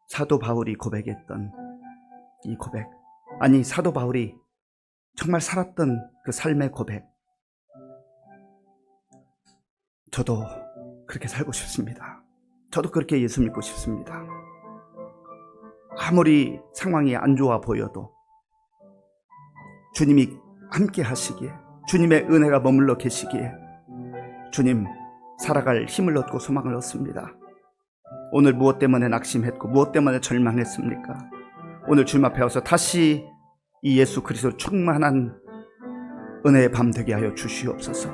사도 바울이 고백했던 이 고백, 아니 사도 바울이 정말 살았던 그 삶의 고백, 저도 그렇게 살고 싶습니다. 저도 그렇게 예수 믿고 싶습니다. 아무리 상황이 안 좋아 보여도 주님이 함께 하시기에, 주님의 은혜가 머물러 계시기에 주님 살아갈 힘을 얻고 소망을 얻습니다. 오늘 무엇 때문에 낙심했고 무엇 때문에 절망했습니까? 오늘 주님 앞에 와서 다시 이 예수 그리스도 충만한 은혜의 밤 되게 하여 주시옵소서.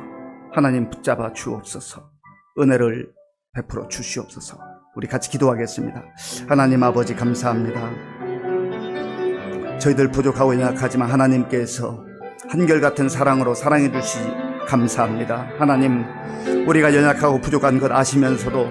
하나님 붙잡아 주옵소서. 은혜를 베풀어 주시옵소서. 우리 같이 기도하겠습니다. 하나님 아버지 감사합니다. 저희들 부족하고 연약하지만 하나님께서 한결같은 사랑으로 사랑해 주시 감사합니다. 하나님, 우리가 연약하고 부족한 것 아시면서도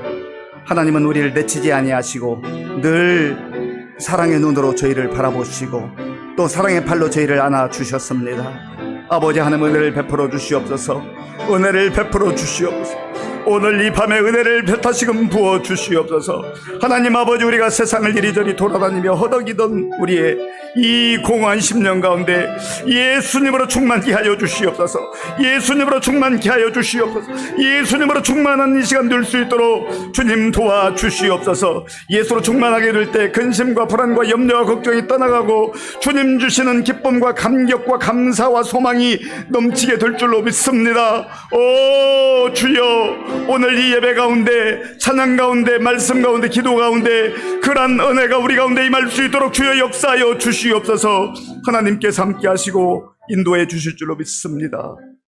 하나님은 우리를 내치지 아니하시고 늘 사랑의 눈으로 저희를 바라보시고 또 사랑의 팔로 저희를 안아주셨습니다. 아버지 하나님, 은혜를 베풀어 주시옵소서. 은혜를 베풀어 주시옵소서. 오늘 이 밤에 은혜를 다시금 부어 주시옵소서. 하나님 아버지, 우리가 세상을 이리저리 돌아다니며 허덕이던 우리의 이 공허한 10년 가운데 예수님으로 충만케 하여 주시옵소서. 예수님으로 충만케 하여 주시옵소서. 예수님으로 충만한 이 시간 늘 수 있도록 주님 도와 주시옵소서. 예수로 충만하게 될 때 근심과 불안과 염려와 걱정이 떠나가고 주님 주시는 기쁨과 감격과 감사와 소망이 넘치게 될 줄로 믿습니다. 오 주여, 오늘 이 예배 가운데, 찬양 가운데, 말씀 가운데, 기도 가운데 그러한 은혜가 우리 가운데 임할 수 있도록 주여 역사하여 주시옵소서. 하나님께서 함께 하시고 인도해 주실 줄로 믿습니다.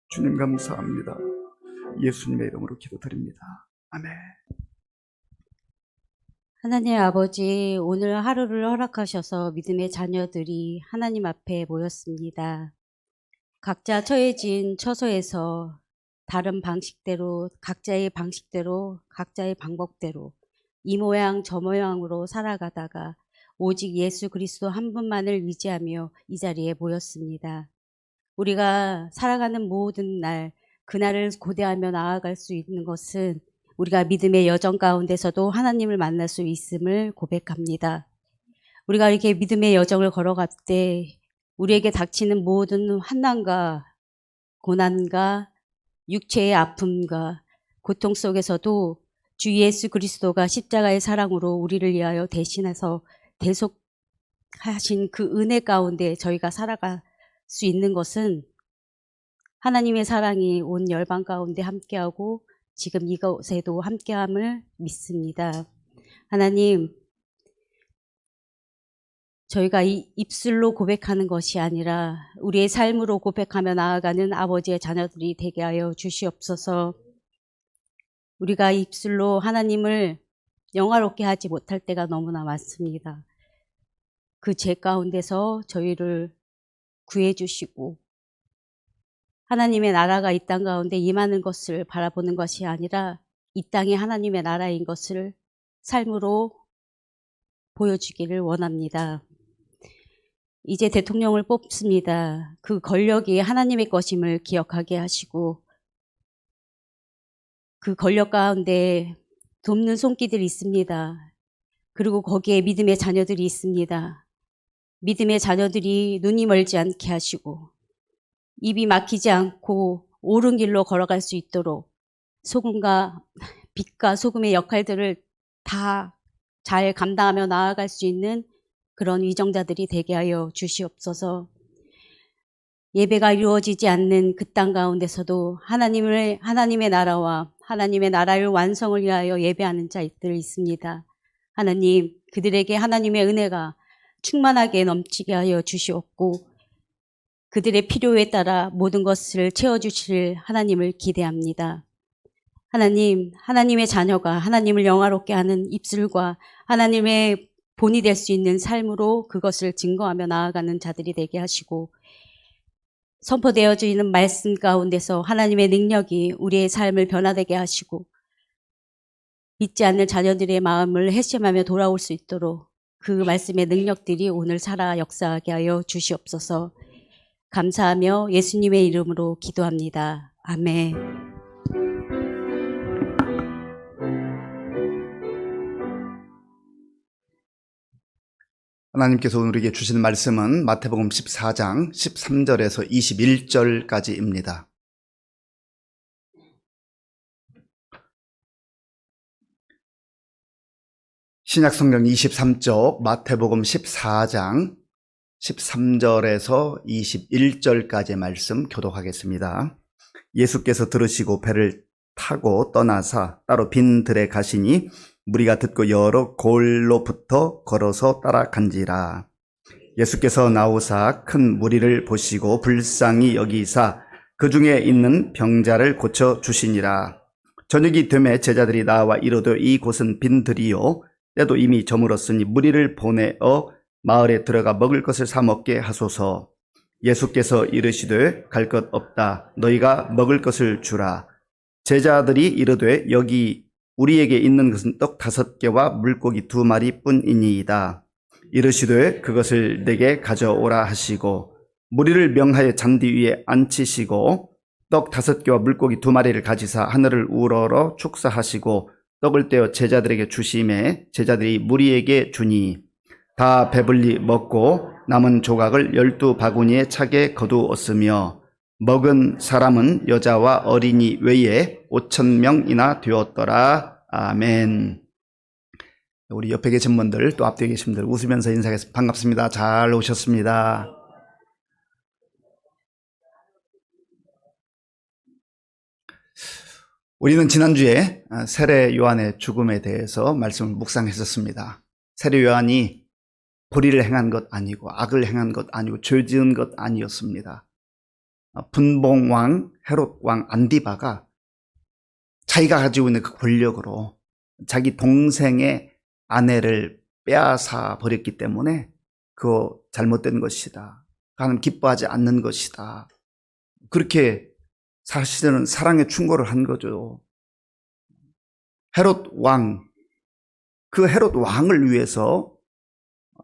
주님 감사합니다. 예수님의 이름으로 기도드립니다. 아멘. 하나님 아버지, 오늘 하루를 허락하셔서 믿음의 자녀들이 하나님 앞에 모였습니다. 각자 처해진 처소에서 다른 방식대로, 각자의 방식대로, 각자의 방법대로 이 모양 저 모양으로 살아가다가 오직 예수 그리스도 한 분만을 의지하며 이 자리에 모였습니다. 우리가 살아가는 모든 날, 그날을 고대하며 나아갈 수 있는 것은 우리가 믿음의 여정 가운데서도 하나님을 만날 수 있음을 고백합니다. 우리가 이렇게 믿음의 여정을 걸어갈 때 우리에게 닥치는 모든 환난과 고난과 육체의 아픔과 고통 속에서도 주 예수 그리스도가 십자가의 사랑으로 우리를 위하여 대신해서 대속하신 그 은혜 가운데 저희가 살아갈 수 있는 것은 하나님의 사랑이 온 열방 가운데 함께하고 지금 이곳에도 함께함을 믿습니다. 하나님, 저희가 입술로 고백하는 것이 아니라 우리의 삶으로 고백하며 나아가는 아버지의 자녀들이 되게 하여 주시옵소서. 우리가 입술로 하나님을 영화롭게 하지 못할 때가 너무나 많습니다. 그 죄 가운데서 저희를 구해 주시고 하나님의 나라가 이 땅 가운데 임하는 것을 바라보는 것이 아니라 이 땅이 하나님의 나라인 것을 삶으로 보여주기를 원합니다. 이제 대통령을 뽑습니다. 그 권력이 하나님의 것임을 기억하게 하시고 그 권력 가운데 돕는 손길들이 있습니다. 그리고 거기에 믿음의 자녀들이 있습니다. 믿음의 자녀들이 눈이 멀지 않게 하시고 입이 막히지 않고 옳은 길로 걸어갈 수 있도록 소금과 빛과 소금의 역할들을 다 잘 감당하며 나아갈 수 있는 그런 위정자들이 되게 하여 주시옵소서. 예배가 이루어지지 않는 그 땅 가운데서도 하나님의 나라와 하나님의 나라의 완성을 위하여 예배하는 자들이 있습니다. 하나님, 그들에게 하나님의 은혜가 충만하게 넘치게 하여 주시옵고 그들의 필요에 따라 모든 것을 채워주실 하나님을 기대합니다. 하나님, 하나님의 자녀가 하나님을 영화롭게 하는 입술과 하나님의 본이 될 수 있는 삶으로 그것을 증거하며 나아가는 자들이 되게 하시고 선포되어져 있는 말씀 가운데서 하나님의 능력이 우리의 삶을 변화되게 하시고 믿지 않는 자녀들의 마음을 회심하며 돌아올 수 있도록 그 말씀의 능력들이 오늘 살아 역사하게 하여 주시옵소서. 감사하며 예수님의 이름으로 기도합니다. 아멘. 하나님께서 오늘에게 주신 말씀은 마태복음 14장 13절에서 21절까지입니다. 신약성경 23쪽 마태복음 14장 13절에서 21절까지의 말씀 교독하겠습니다. 예수께서 들으시고 배를 타고 떠나사 따로 빈 들에 가시니 무리가 듣고 여러 골로부터 걸어서 따라간지라. 예수께서 나오사 큰 무리를 보시고 불쌍히 여기사 그 중에 있는 병자를 고쳐 주시니라. 저녁이 되매 제자들이 나와 이르되 이곳은 빈 들이요 때도 이미 저물었으니 무리를 보내어 마을에 들어가 먹을 것을 사 먹게 하소서. 예수께서 이르시되 갈 것 없다. 너희가 먹을 것을 주라. 제자들이 이르되 여기 우리에게 있는 것은 떡 5개와 물고기 2마리 뿐이니이다. 이르시되 그것을 내게 가져오라 하시고 무리를 명하여 잔디 위에 앉히시고 떡 5개와 물고기 2마리를 가지사 하늘을 우러러 축사하시고 떡을 떼어 제자들에게 주심에 제자들이 무리에게 주니 다 배불리 먹고 남은 조각을 12바구니에 차게 거두었으며 먹은 사람은 여자와 어린이 외에 5,000명이나 되었더라. 아멘. 우리 옆에 계신 분들 또 앞뒤에 계신 분들 웃으면서 인사하겠습니다. 반갑습니다. 잘 오셨습니다. 우리는 지난주에 세례 요한의 죽음에 대해서 말씀을 묵상했었습니다. 세례 요한이 불의를 행한 것 아니고 악을 행한 것 아니고 죄 지은 것 아니었습니다. 분봉왕 헤롯 왕 안디바가 자기가 가지고 있는 그 권력으로 자기 동생의 아내를 빼앗아 버렸기 때문에 그거 잘못된 것이다. 하나님 기뻐하지 않는 것이다. 그렇게 사실은 사랑의 충고를 한 거죠. 헤롯 왕, 그 헤롯 왕을 위해서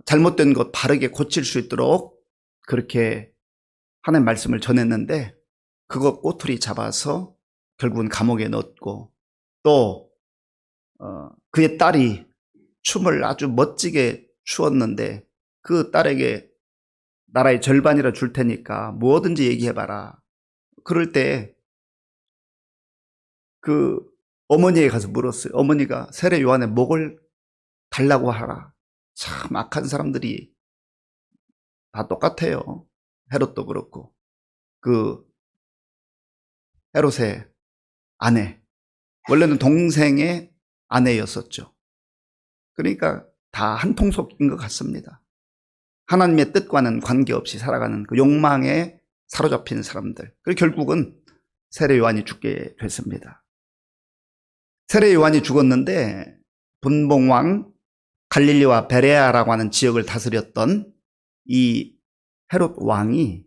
잘못된 것 바르게 고칠 수 있도록 그렇게 하나님의 말씀을 전했는데 그거 꼬투리 잡아서 결국은 감옥에 넣었고 또 그의 딸이 춤을 아주 멋지게 추었는데 그 딸에게 나라의 절반이라 줄 테니까 뭐든지 얘기해봐라. 그럴 때 그 어머니에 가서 물었어요. 어머니가 세례 요한의 목을 달라고 하라. 참 악한 사람들이 다 똑같아요. 헤롯도 그렇고 그 헤롯의 아내 원래는 동생의 아내였었죠. 그러니까 다 한 통속인 것 같습니다. 하나님의 뜻과는 관계없이 살아가는 그 욕망에 사로잡힌 사람들. 그리고 결국은 세례 요한이 죽게 됐습니다. 세례 요한이 죽었는데 분봉왕 갈릴리와 베레아라고 하는 지역을 다스렸던 이 헤롯 왕이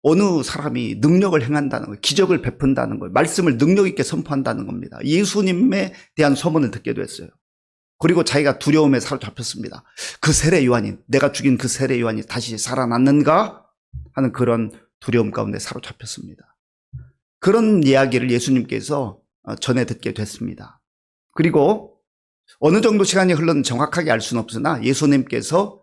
어느 사람이 능력을 행한다는 거예요. 기적을 베푼다는 거예요. 말씀을 능력 있게 선포한다는 겁니다. 예수님에 대한 소문을 듣게 됐어요. 그리고 자기가 두려움에 사로잡혔습니다. 그 세례 요한이, 내가 죽인 그 세례 요한이 다시 살아났는가 하는 그런 두려움 가운데 사로잡혔습니다. 그런 이야기를 예수님께서 전해 듣게 됐습니다. 그리고 어느 정도 시간이 흘렀는지 정확하게 알 수는 없으나 예수님께서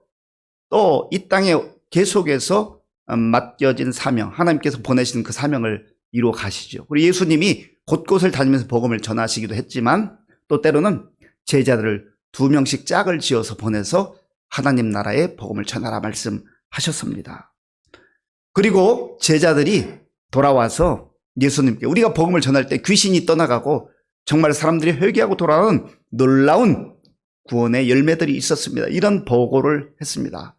또 이 땅에 계속해서 맡겨진 사명, 하나님께서 보내신 그 사명을 이루어 가시죠. 그리고 예수님이 곳곳을 다니면서 복음을 전하시기도 했지만 또 때로는 제자들을 2명씩 짝을 지어서 보내서 하나님 나라의 복음을 전하라 말씀하셨습니다. 그리고 제자들이 돌아와서 예수님께 우리가 복음을 전할 때 귀신이 떠나가고 정말 사람들이 회개하고 돌아오는 놀라운 구원의 열매들이 있었습니다. 이런 보고를 했습니다.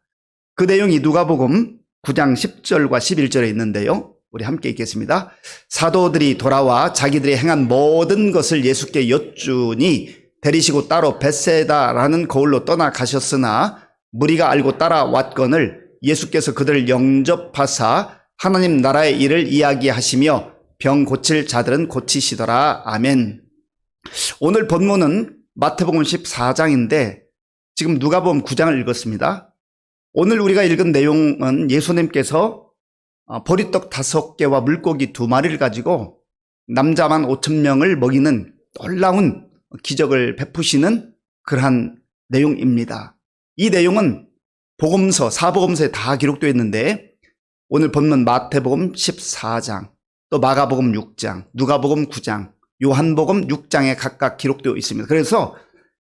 그 내용이 누가복음 9장 10절과 11절에 있는데요. 우리 함께 읽겠습니다. 사도들이 돌아와 자기들이 행한 모든 것을 예수께 여쭈니 데리시고 따로 벳세다라는 거울로 떠나가셨으나 무리가 알고 따라왔거늘 예수께서 그들을 영접하사 하나님 나라의 일을 이야기하시며 병 고칠 자들은 고치시더라. 아멘. 오늘 본문은 마태복음 14장인데 지금 누가복음 9장을 읽었습니다. 오늘 우리가 읽은 내용은 예수님께서 보리떡 5개와 물고기 2마리를 가지고 남자만 5,000명을 먹이는 놀라운 기적을 베푸시는 그러한 내용입니다. 이 내용은 복음서, 사복음서에 다 기록되어 있는데 오늘 본문 마태복음 14장, 또 마가복음 6장, 누가복음 9장, 요한복음 6장에 각각 기록되어 있습니다. 그래서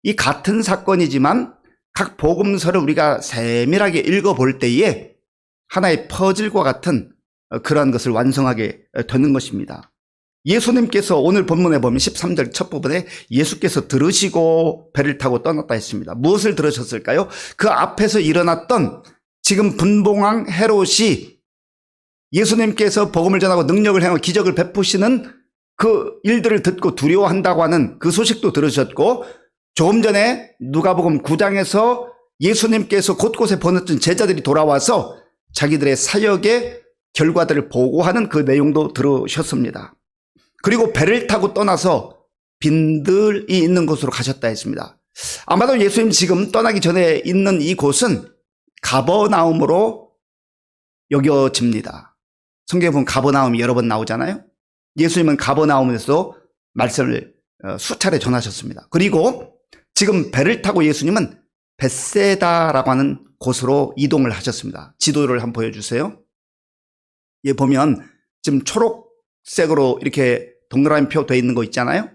이 같은 사건이지만 각 복음서를 우리가 세밀하게 읽어볼 때에 하나의 퍼즐과 같은 그러한 것을 완성하게 되는 것입니다. 예수님께서 오늘 본문에 보면 13절 첫 부분에 예수께서 들으시고 배를 타고 떠났다 했습니다. 무엇을 들으셨을까요? 그 앞에서 일어났던 지금 분봉왕 헤롯이 예수님께서 복음을 전하고 능력을 행하고 기적을 베푸시는 그 일들을 듣고 두려워한다고 하는 그 소식도 들으셨고, 조금 전에 누가복음 9장에서 예수님께서 곳곳에 보냈던 제자들이 돌아와서 자기들의 사역의 결과들을 보고하는 그 내용도 들으셨습니다. 그리고 배를 타고 떠나서 빈들이 있는 곳으로 가셨다 했습니다. 아마도 예수님 지금 떠나기 전에 있는 이곳은 가버나움으로 여겨집니다. 성경에 보면 가버나움이 여러 번 나오잖아요. 예수님은 가버나움에서 말씀을 수차례 전하셨습니다. 그리고 지금 배를 타고 예수님은 벳세다라고 하는 곳으로 이동을 하셨습니다. 지도를 한번 보여주세요. 예, 보면 지금 초록색으로 이렇게 동그라미 표 되어 있는 거 있잖아요.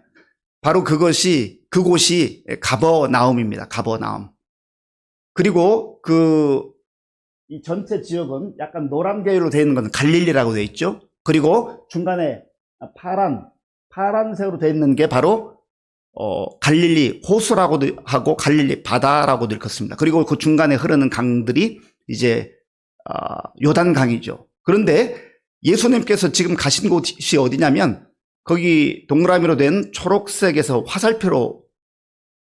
바로 그곳이 가버나움입니다. 가버나움. 그리고 이 전체 지역은 약간 노란 계열로 되어 있는 것은 갈릴리라고 되어 있죠. 그리고 중간에 파란색으로 되어 있는 게 바로 갈릴리 호수라고도 하고 갈릴리 바다라고도 읽었습니다. 그리고 그 중간에 흐르는 강들이 이제 요단강이죠. 그런데 예수님께서 지금 가신 곳이 어디냐면 거기 동그라미로 된 초록색에서 화살표로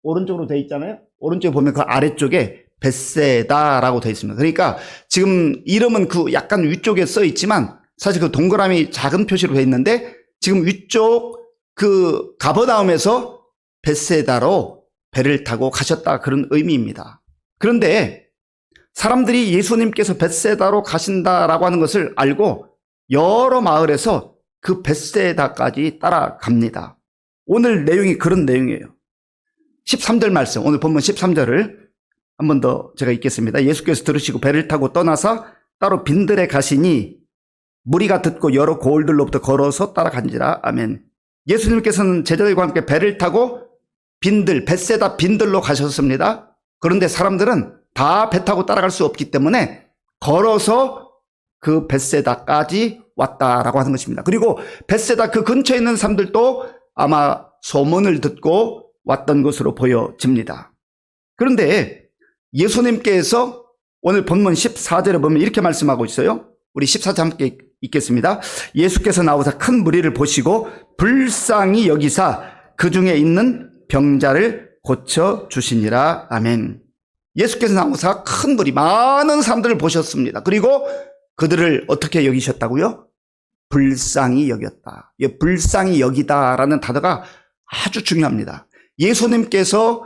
오른쪽으로 되어 있잖아요. 오른쪽에 보면 그 아래쪽에 벳세다라고 되어 있습니다. 그러니까 지금 이름은 그 약간 위쪽에 써 있지만 사실 그 동그라미 작은 표시로 되어 있는데 지금 위쪽 그 가버나움에서 벳세다로 배를 타고 가셨다, 그런 의미입니다. 그런데 사람들이 예수님께서 벳세다로 가신다라고 하는 것을 알고 여러 마을에서 그 벳세다까지 따라갑니다. 오늘 내용이 그런 내용이에요. 13절 말씀, 오늘 본문 13절을 한 번 더 제가 읽겠습니다. 예수께서 들으시고 배를 타고 떠나서 따로 빈들에 가시니 무리가 듣고 여러 고을들로부터 걸어서 따라간지라. 아멘. 예수님께서는 제자들과 함께 배를 타고 벳세다 빈들로 가셨습니다. 그런데 사람들은 다 배 타고 따라갈 수 없기 때문에 걸어서 그 벳세다까지 왔다라고 하는 것입니다. 그리고 벳세다 그 근처에 있는 사람들도 아마 소문을 듣고 왔던 것으로 보여집니다. 그런데 예수님께서 오늘 본문 14절에 보면 이렇게 말씀하고 있어요. 우리 14절 함께 읽겠습니다. 예수께서 나오사 큰 무리를 보시고 불쌍히 여기사 그 중에 있는 병자를 고쳐주시니라. 아멘. 예수께서 나오사 큰 무리, 많은 사람들을 보셨습니다. 그리고 그들을 어떻게 여기셨다고요? 불쌍히 여겼다. 불쌍히 여기다라는 단어가 아주 중요합니다. 예수님께서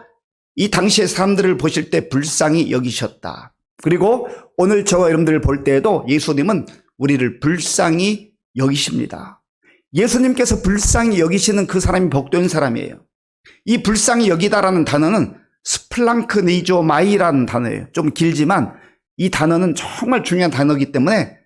이 당시의 사람들을 보실 때 불쌍히 여기셨다. 그리고 오늘 저와 여러분들을 볼 때에도 예수님은 우리를 불쌍히 여기십니다. 예수님께서 불쌍히 여기시는 그 사람이 복된 사람이에요. 이 불쌍히 여기다라는 단어는 스플랑크니조마이라는 단어예요. 좀 길지만 이 단어는 정말 중요한 단어이기 때문에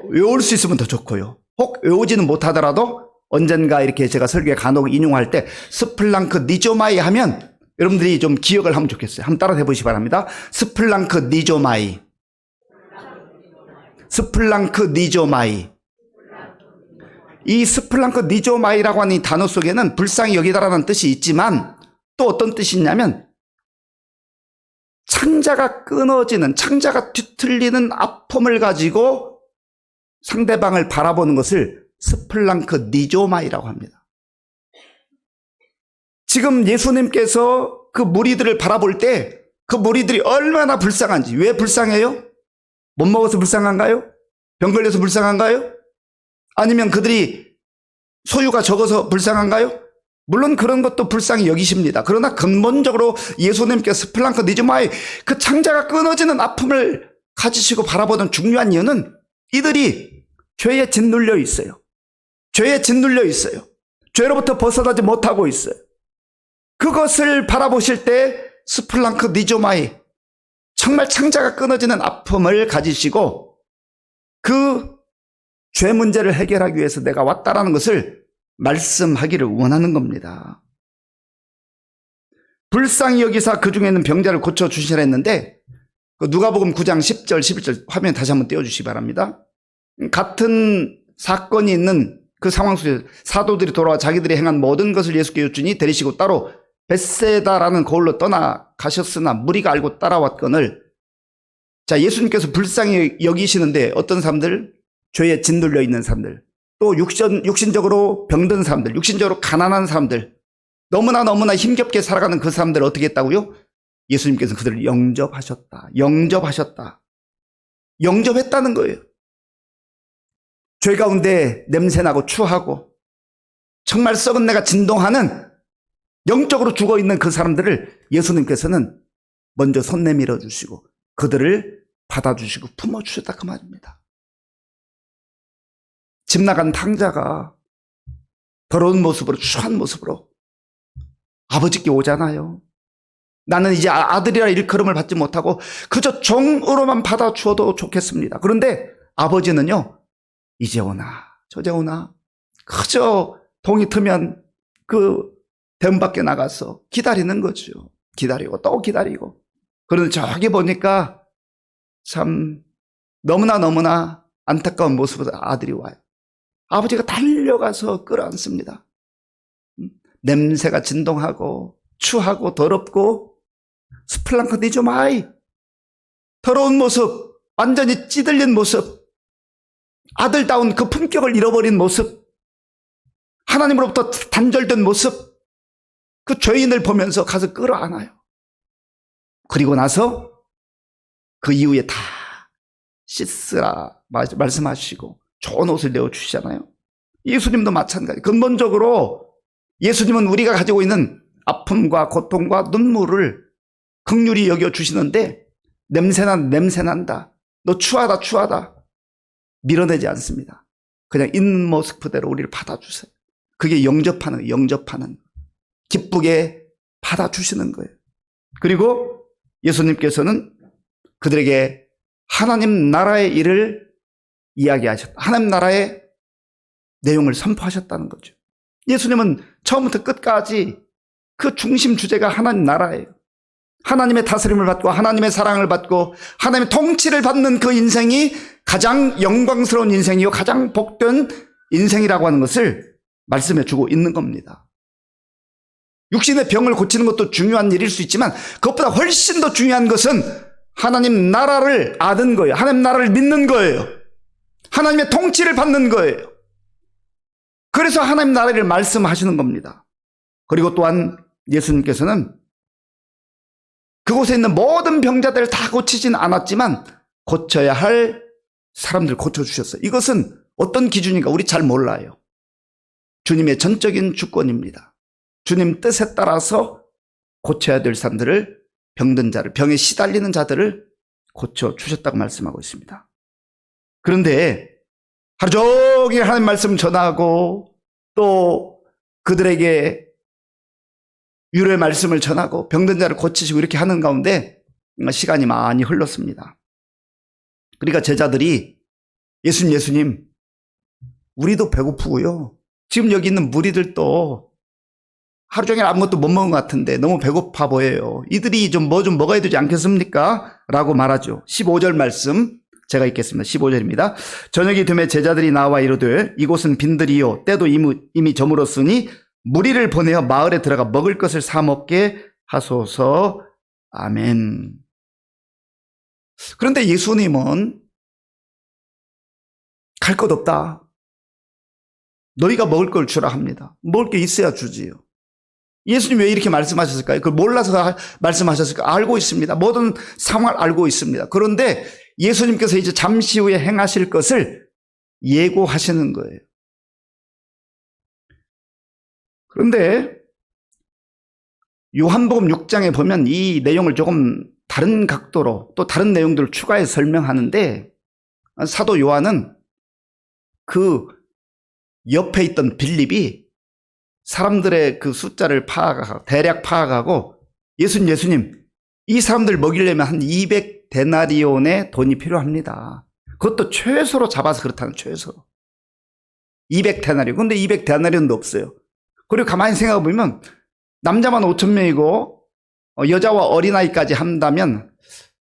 외울 수 있으면 더 좋고요. 혹 외우지는 못하더라도 언젠가 이렇게 제가 설교에 간혹 인용할 때 스플랑크니조마이 하면 여러분들이 좀 기억을 하면 좋겠어요. 한번 따라 해보시기 바랍니다. 스플랑크니조마이. 스플랑크니조마이. 이 스플랑크니조마이라고 하는 이 단어 속에는 불쌍히 여기다라는 뜻이 있지만 또 어떤 뜻이 있냐면 창자가 끊어지는, 창자가 뒤틀리는 아픔을 가지고 상대방을 바라보는 것을 스플랑크니조마이라고 합니다. 지금 예수님께서 그 무리들을 바라볼 때 그 무리들이 얼마나 불쌍한지. 왜 불쌍해요? 못 먹어서 불쌍한가요? 병 걸려서 불쌍한가요? 아니면 그들이 소유가 적어서 불쌍한가요? 물론 그런 것도 불쌍히 여기십니다. 그러나 근본적으로 예수님께서 스플랑크니조마이, 그 창자가 끊어지는 아픔을 가지시고 바라보는 중요한 이유는 이들이 죄에 짓눌려 있어요. 죄에 짓눌려 있어요. 죄로부터 벗어나지 못하고 있어요. 그것을 바라보실 때 스플랑크니조마이, 정말 창자가 끊어지는 아픔을 가지시고 그 죄 문제를 해결하기 위해서 내가 왔다라는 것을 말씀하기를 원하는 겁니다. 불쌍히 여기사 그 중에 있는 병자를 고쳐주시라 했는데 그 누가복음 9장 10절 11절 화면 다시 한번 띄워주시기 바랍니다. 같은 사건이 있는 그 상황 속에서 사도들이 돌아와 자기들이 행한 모든 것을 예수께 여쭈니 데리시고 따로 벳세다라는 거울로 떠나가셨으나 무리가 알고 따라왔거늘. 자, 예수님께서 불쌍히 여기시는데 어떤 사람들? 죄에 짓눌려 있는 사람들, 또 육신적으로 병든 사람들, 육신적으로 가난한 사람들, 너무나 힘겹게 살아가는 그 사람들을 어떻게 했다고요? 예수님께서 그들을 영접하셨다. 영접했다는 거예요. 죄 가운데 냄새나고 추하고 정말 썩은 내가 진동하는 영적으로 죽어있는 그 사람들을 예수님께서는 먼저 손 내밀어 주시고 그들을 받아주시고 품어주셨다 그 말입니다. 집 나간 탕자가 더러운 모습으로 추한 모습으로 아버지께 오잖아요. 나는 이제 아들이라 일컬음을 받지 못하고 그저 종으로만 받아주어도 좋겠습니다. 그런데 아버지는요, 이제 오나 저제 오나 그저 동이 트면 그 대문 밖에 나가서 기다리는 거죠. 기다리고 또 기다리고. 그런데 저기 보니까 참 너무나 안타까운 모습으로 아들이 와요. 아버지가 달려가서 끌어안습니다. 냄새가 진동하고 추하고 더럽고 스플랑크니조마이 더러운 모습, 완전히 찌들린 모습, 아들다운 그 품격을 잃어버린 모습, 하나님으로부터 단절된 모습, 그 죄인을 보면서 가서 끌어안아요. 그리고 나서 그 이후에 다 씻으라 말씀하시고 좋은 옷을 내어주시잖아요. 예수님도 마찬가지. 근본적으로 예수님은 우리가 가지고 있는 아픔과 고통과 눈물을 긍휼히 여겨주시는데 냄새난다. 너 추하다. 밀어내지 않습니다. 그냥 있는 모습 그대로 우리를 받아주세요. 그게 영접하는 기쁘게 받아주시는 거예요. 그리고 예수님께서는 그들에게 하나님 나라의 일을 이야기하셨다. 하나님 나라의 내용을 선포하셨다는 거죠. 예수님은 처음부터 끝까지 그 중심 주제가 하나님 나라예요. 하나님의 다스림을 받고 하나님의 사랑을 받고 하나님의 통치를 받는 그 인생이 가장 영광스러운 인생이요 가장 복된 인생이라고 하는 것을 말씀해 주고 있는 겁니다. 육신의 병을 고치는 것도 중요한 일일 수 있지만 그것보다 훨씬 더 중요한 것은 하나님 나라를 아는 거예요. 하나님 나라를 믿는 거예요. 하나님의 통치를 받는 거예요. 그래서 하나님 나라를 말씀하시는 겁니다. 그리고 또한 예수님께서는 그곳에 있는 모든 병자들을 다 고치진 않았지만 고쳐야 할 사람들 고쳐주셨어요. 이것은 어떤 기준인가 우리 잘 몰라요. 주님의 전적인 주권입니다. 주님 뜻에 따라서 고쳐야 될 사람들을 병든 자를 병에 시달리는 자들을 고쳐주셨다고 말씀하고 있습니다. 그런데 하루 종일 하나님 말씀 전하고 또 그들에게 위로의 말씀을 전하고 병든 자를 고치시고 이렇게 하는 가운데 시간이 많이 흘렀습니다. 그러니까 제자들이 예수님 우리도 배고프고요. 지금 여기 있는 무리들도 하루 종일 아무것도 못 먹은 것 같은데 너무 배고파 보여요. 이들이 좀 먹어야 되지 않겠습니까? 라고 말하죠. 15절 말씀 제가 읽겠습니다. 15절입니다. 저녁이 되매 제자들이 나와 이르되 이곳은 빈들이요 때도 이미 저물었으니 무리를 보내어 마을에 들어가 먹을 것을 사 먹게 하소서. 아멘. 그런데 예수님은 갈 것 없다. 너희가 먹을 걸 주라 합니다. 먹을 게 있어야 주지요. 예수님 왜 이렇게 말씀하셨을까요? 그걸 몰라서 말씀하셨을까? 알고 있습니다. 모든 상황을 알고 있습니다. 그런데 예수님께서 이제 잠시 후에 행하실 것을 예고하시는 거예요. 그런데 요한복음 6장에 보면 이 내용을 조금 다른 각도로 또 다른 내용들을 추가해서 설명하는데 사도 요한은 그 옆에 있던 빌립이 사람들의 그 숫자를 대략 파악하고 예수님 이 사람들 먹이려면 한 200 200데나리온의 돈이 필요합니다. 그것도 최소로 잡아서 그렇다는, 최소로. 200데나리온. 근데 200데나리온도 없어요. 그리고 가만히 생각해 보면 남자만 5,000명이고 여자와 어린아이까지 한다면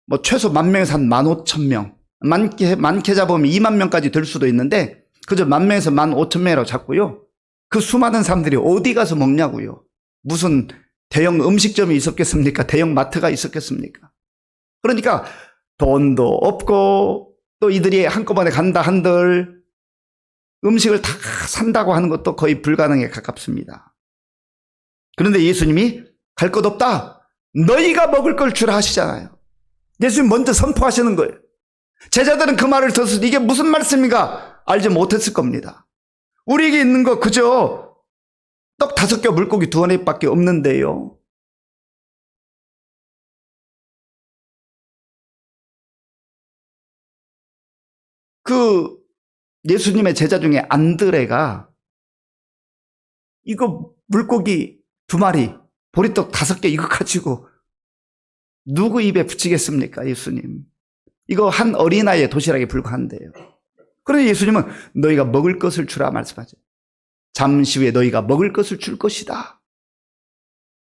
뭐 최소 10,000명에서 한 15,000명. 많게 잡으면 2만 명까지 될 수도 있는데 그저 10,000명에서 15,000명이라고 잡고요. 그 수많은 사람들이 어디 가서 먹냐고요. 무슨 대형 음식점이 있었겠습니까? 대형 마트가 있었겠습니까? 그러니까 돈도 없고 또 이들이 한꺼번에 간다 한들 음식을 다 산다고 하는 것도 거의 불가능에 가깝습니다. 그런데 예수님이 갈 것 없다. 너희가 먹을 걸 주라 하시잖아요. 예수님 먼저 선포하시는 거예요. 제자들은 그 말을 들어서 이게 무슨 말씀인가 알지 못했을 겁니다. 우리에게 있는 거 그저 떡 5개 물고기 2마리밖에 없는데요. 그 예수님의 제자 중에 안드레가 이거 물고기 2마리, 보리떡 5개 이거 가지고 누구 입에 붙이겠습니까? 예수님. 이거 한 어린아이의 도시락에 불과한데요. 그런데 예수님은 너희가 먹을 것을 주라 말씀하죠. 잠시 후에 너희가 먹을 것을 줄 것이다.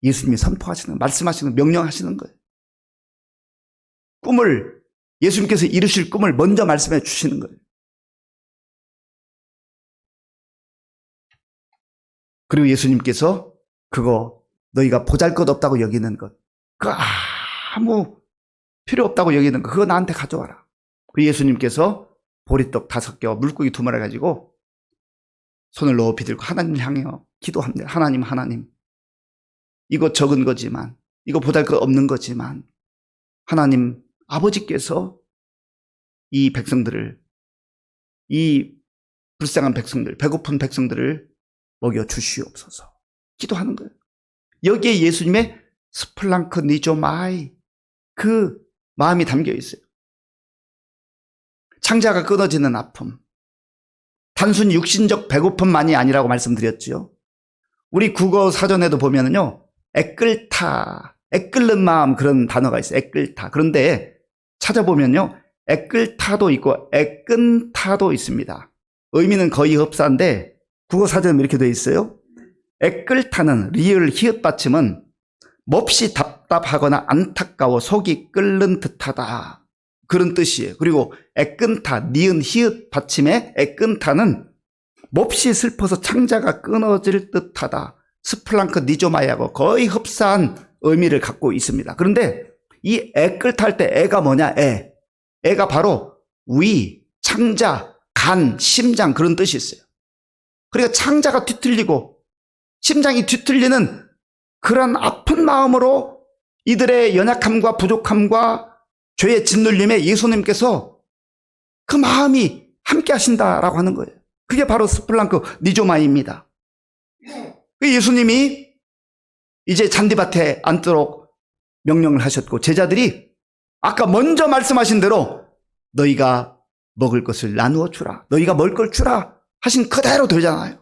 예수님이 선포하시는, 말씀하시는, 명령하시는 거예요. 꿈을, 예수님께서 이루실 꿈을 먼저 말씀해 주시는 거예요. 그리고 예수님께서 그거 너희가 보잘것없다고 여기는 것, 그거 아무 필요 없다고 여기는 거, 그거 나한테 가져와라. 그 예수님께서 보리떡 5개와 물고기 2마리 가지고 손을 높이 들고 하나님 향해 기도합니다. 하나님, 이거 적은 거지만, 이거 보잘것없는 거지만 하나님 아버지께서 이 백성들을, 이 불쌍한 백성들, 배고픈 백성들을 먹여 주시옵소서 기도하는 거예요. 여기에 예수님의 스플랑크 니조마이 그 마음이 담겨 있어요. 창자가 끊어지는 아픔, 단순 육신적 배고픔만이 아니라고 말씀드렸죠. 우리 국어 사전에도 보면은요, 애끓다, 애끓는 마음 그런 단어가 있어요. 애끓다. 그런데 찾아보면요, 애끓타도 있고 애끈타도 있습니다. 의미는 거의 흡사한데 국어 사전에 이렇게 되어 있어요. 애끓타는 리을 히읗 받침은 몹시 답답하거나 안타까워 속이 끓는 듯하다, 그런 뜻이에요. 그리고 애끈타, 니은 히읗 받침의 애끈타는 몹시 슬퍼서 창자가 끊어질 듯하다, 스플랑크 니조마이하고 거의 흡사한 의미를 갖고 있습니다. 그런데 이 애끓타 할 때 애가 뭐냐? 애가 바로 위, 창자, 간, 심장 그런 뜻이 있어요. 그러니까 창자가 뒤틀리고 심장이 뒤틀리는 그런 아픈 마음으로 이들의 연약함과 부족함과 죄의 짓눌림에 예수님께서 그 마음이 함께 하신다라고 하는 거예요. 그게 바로 스플랑크 니조마이입니다. 예수님이 이제 잔디밭에 앉도록 명령을 하셨고 제자들이 아까 먼저 말씀하신 대로 너희가 먹을 것을 나누어 주라, 너희가 먹을 걸 주라 하신 그대로 되잖아요.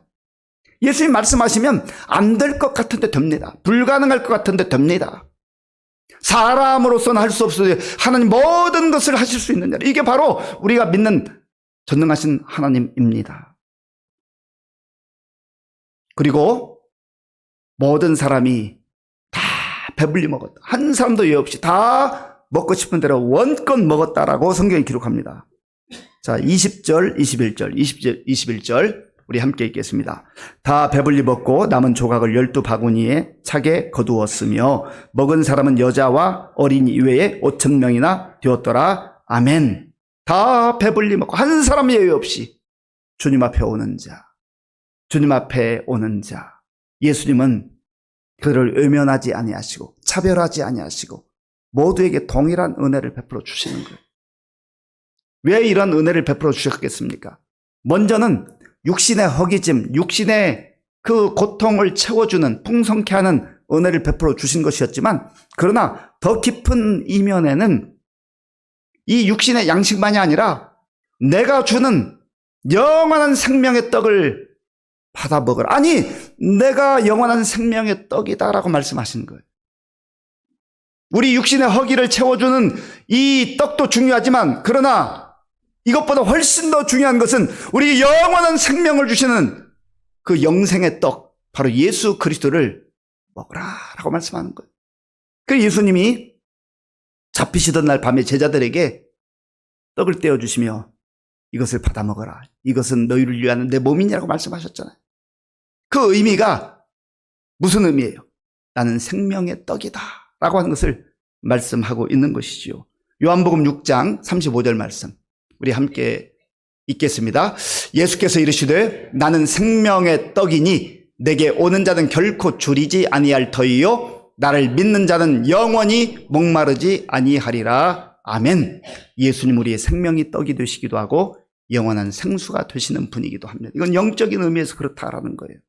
예수님 말씀하시면 안 될 것 같은데 됩니다. 불가능할 것 같은데 됩니다. 사람으로서는 할 수 없어요. 하나님 모든 것을 하실 수 있는 자, 이게 바로 우리가 믿는 전능하신 하나님입니다. 그리고 모든 사람이 다 배불리 먹었다, 한 사람도 예 없이 다 먹고 싶은 대로 원껏 먹었다라고 성경이 기록합니다. 자, 20절, 21절, 20절, 21절 우리 함께 읽겠습니다. 다 배불리 먹고 남은 조각을 12바구니에 차게 거두었으며 먹은 사람은 여자와 어린 이외에 5,000명이나 되었더라. 아멘. 다 배불리 먹고 한 사람 예외 없이 주님 앞에 오는 자, 주님 앞에 오는 자, 예수님은 그들을 외면하지 아니하시고 차별하지 아니하시고 모두에게 동일한 은혜를 베풀어 주시는 거예요. 왜 이런 은혜를 베풀어 주셨겠습니까? 먼저는 육신의 허기짐, 육신의 그 고통을 채워주는 풍성케 하는 은혜를 베풀어 주신 것이었지만, 그러나 더 깊은 이면에는 이 육신의 양식만이 아니라 내가 주는 영원한 생명의 떡을 받아 먹으라. 아니, 내가 영원한 생명의 떡이다라고 말씀하신 거예요. 우리 육신의 허기를 채워주는 이 떡도 중요하지만, 그러나 이것보다 훨씬 더 중요한 것은 우리 영원한 생명을 주시는 그 영생의 떡, 바로 예수 그리스도를 먹으라 라고 말씀하는 거예요. 그 예수님이 잡히시던 날 밤에 제자들에게 떡을 떼어주시며 이것을 받아 먹어라, 이것은 너희를 위하는 내 몸이냐라고 말씀하셨잖아요. 그 의미가 무슨 의미예요? 나는 생명의 떡이다 라고 하는 것을 말씀하고 있는 것이지요. 요한복음 6장 35절 말씀 우리 함께 읽겠습니다. 예수께서 이르시되 나는 생명의 떡이니 내게 오는 자는 결코 줄이지 아니할 터이요 나를 믿는 자는 영원히 목마르지 아니하리라. 아멘. 예수님 우리의 생명이 떡이 되시기도 하고 영원한 생수가 되시는 분이기도 합니다. 이건 영적인 의미에서 그렇다라는 거예요.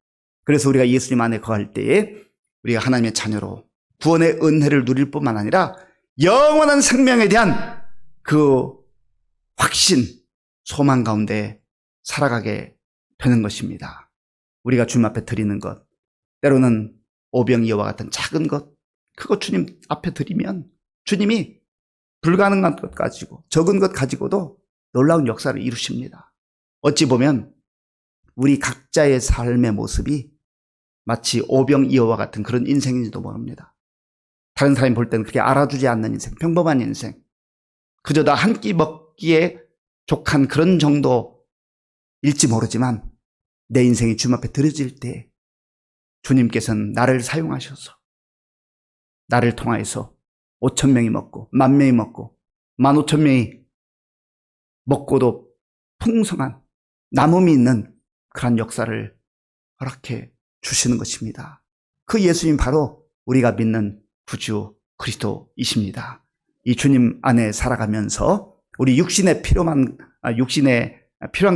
그래서 우리가 예수님 안에 거할 때에 우리가 하나님의 자녀로 구원의 은혜를 누릴 뿐만 아니라 영원한 생명에 대한 그 확신, 소망 가운데 살아가게 되는 것입니다. 우리가 주님 앞에 드리는 것, 때로는 오병이어와 같은 작은 것, 그거 주님 앞에 드리면 주님이 불가능한 것 가지고, 적은 것 가지고도 놀라운 역사를 이루십니다. 어찌 보면 우리 각자의 삶의 모습이 마치 오병이어와 같은 그런 인생인지도 모릅니다. 다른 사람이 볼 때는 그렇게 알아주지 않는 인생, 평범한 인생, 그저 다 한 끼 먹기에 족한 그런 정도일지 모르지만 내 인생이 주님 앞에 드려질 때 주님께서는 나를 사용하셔서 나를 통하여서 5,000명이 먹고 10,000명이 먹고 15,000명이 먹고도 풍성한 남음이 있는 그런 역사를 허락해 주시는 것입니다. 그 예수님 바로 우리가 믿는 구주 그리스도이십니다. 이 주님 안에 살아가면서 우리 육신의 필요한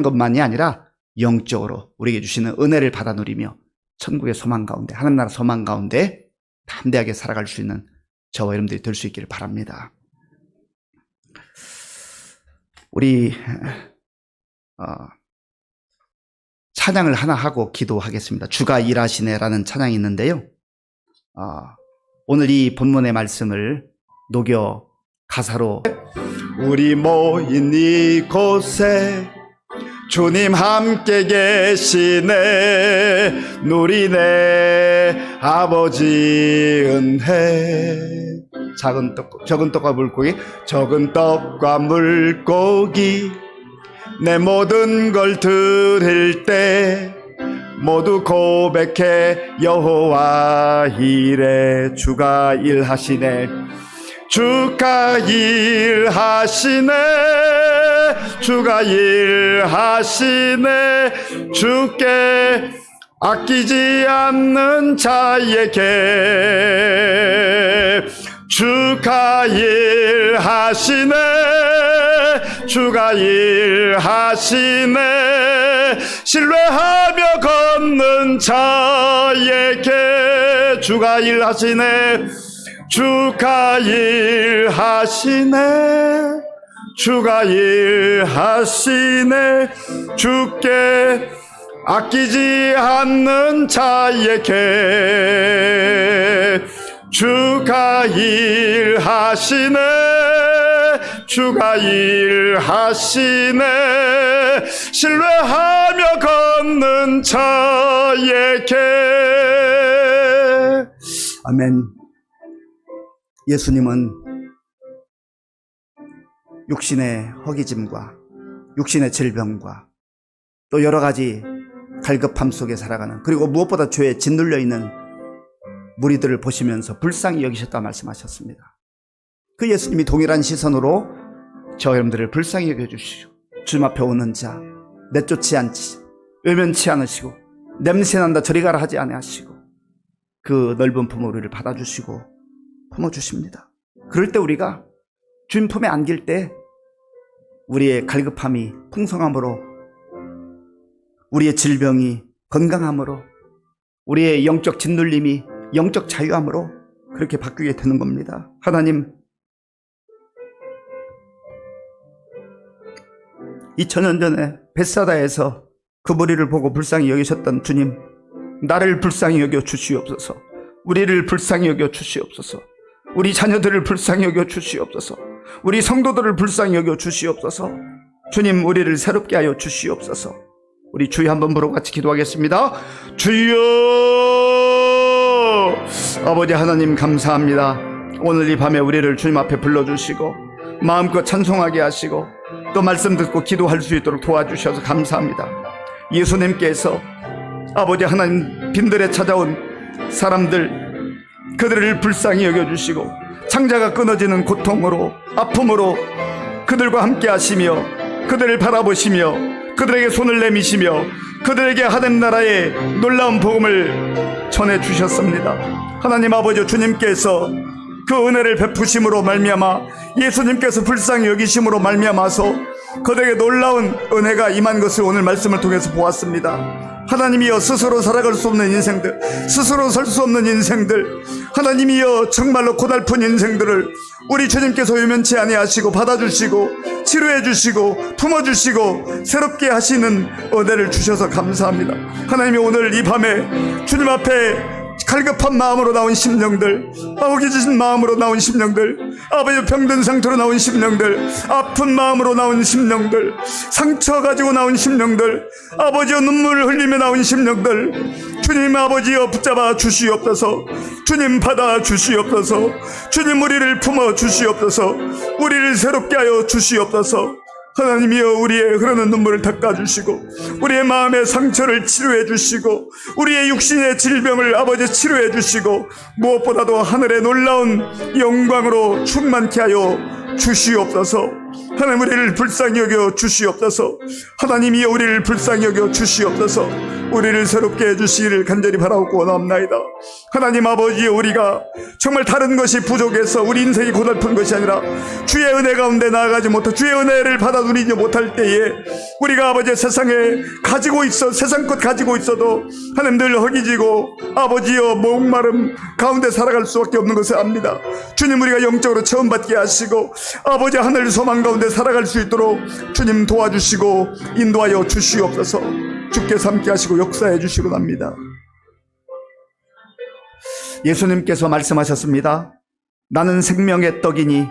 것만이 아니라 영적으로 우리에게 주시는 은혜를 받아 누리며 천국의 소망 가운데, 하나님 나라 소망 가운데 담대하게 살아갈 수 있는 저와 여러분들이 될 수 있기를 바랍니다. 우리 찬양을 하나 하고 기도하겠습니다. 주가 일하시네라는 찬양이 있는데요. 오늘 이 본문의 말씀을 녹여 가사로 우리 모인 이곳에 주님 함께 계시네 누리네 아버지 은혜 적은 떡과 물고기 내 모든 걸 드릴 때 모두 고백해 여호와 이래 주가 일하시네 주가 일하시네 주께 아끼지 않는 자에게 주가 일하시네 신뢰하며 걷는 자에게 주가 일하시네 주께 아끼지 않는 자에게 주가 일하시네 신뢰하며 걷는 자에게. 아멘. 예수님은 육신의 허기짐과 육신의 질병과 또 여러 가지 갈급함 속에 살아가는, 그리고 무엇보다 죄에 짓눌려 있는 무리들을 보시면서 불쌍히 여기셨다 말씀하셨습니다. 그 예수님이 동일한 시선으로 저 여러분들을 불쌍히 여겨주시고 주님 앞에 오는 자 내쫓지 않지, 외면치 않으시고 냄새난다 저리 가라 하지 아니하시고 그 넓은 품으로 우리를 받아주시고 품어주십니다. 그럴 때 우리가 주님 품에 안길 때 우리의 갈급함이 풍성함으로, 우리의 질병이 건강함으로, 우리의 영적 짓눌림이 영적 자유함으로 그렇게 바뀌게 되는 겁니다. 하나님, 2000년 전에 벳사다에서 그 무리를 보고 불쌍히 여기셨던 주님, 나를 불쌍히 여겨 주시옵소서. 우리를 불쌍히 여겨 주시옵소서. 우리 자녀들을 불쌍히 여겨 주시옵소서. 우리 성도들을 불쌍히 여겨 주시옵소서. 주님, 우리를 새롭게 하여 주시옵소서. 우리 주여 한번 부르고 같이 기도하겠습니다. 주여! 아버지 하나님 감사합니다. 오늘 이 밤에 우리를 주님 앞에 불러주시고 마음껏 찬송하게 하시고 또 말씀 듣고 기도할 수 있도록 도와주셔서 감사합니다. 예수님께서 아버지 하나님 빈들에 찾아온 사람들, 그들을 불쌍히 여겨주시고 창자가 끊어지는 고통으로 아픔으로 그들과 함께 하시며 그들을 바라보시며 그들에게 손을 내미시며 그들에게 하나님 나라의 놀라운 복음을 전해주셨습니다. 하나님 아버지, 주님께서 그 은혜를 베푸심으로 말미암아 예수님께서 불쌍히 여기심으로 말미암아서 그들에게 놀라운 은혜가 임한 것을 오늘 말씀을 통해서 보았습니다. 하나님이여, 스스로 살아갈 수 없는 인생들, 스스로 설 수 없는 인생들, 하나님이여 정말로 고달픈 인생들을 우리 주님께서 유면치 아니하시고 받아주시고 치료해주시고 품어주시고 새롭게 하시는 은혜를 주셔서 감사합니다. 하나님이 오늘 이 밤에 주님 앞에 갈급한 마음으로 나온 심령들, 허기지신 마음으로 나온 심령들, 아버지 병든 상태로 나온 심령들, 아픈 마음으로 나온 심령들, 상처 가지고 나온 심령들, 아버지여 눈물을 흘리며 나온 심령들, 주님 아버지여 붙잡아 주시옵소서. 주님 받아 주시옵소서. 주님 우리를 품어 주시옵소서. 우리를 새롭게 하여 주시옵소서. 하나님이여, 우리의 흐르는 눈물을 닦아주시고 우리의 마음의 상처를 치료해 주시고 우리의 육신의 질병을 아버지 치료해 주시고 무엇보다도 하늘의 놀라운 영광으로 충만케 하여 주시옵소서. 하나님, 우리를 불쌍히 여겨 주시옵소서. 하나님이여, 우리를 불쌍히 여겨 주시옵소서. 우리를 새롭게 해주시기를 간절히 바라고 원합나이다. 하나님 아버지, 우리가 정말 다른 것이 부족해서 우리 인생이 고달픈 것이 아니라 주의 은혜 가운데 나아가지 못해 주의 은혜를 받아 누리지 못할 때에 우리가 아버지 세상에 가지고 있어 세상 것 가지고 있어도 하나님 늘 허기지고 아버지여 목마름 가운데 살아갈 수밖에 없는 것을 압니다. 주님, 우리가 영적으로 체험받게 하시고 아버지 하늘 소망 가운데 살아갈 수 있도록 주님 도와주시고 인도하여 주시옵소서. 주께서 함께 하시고 역사해 주시고 합니다. 예수님께서 말씀하셨습니다. 나는 생명의 떡이니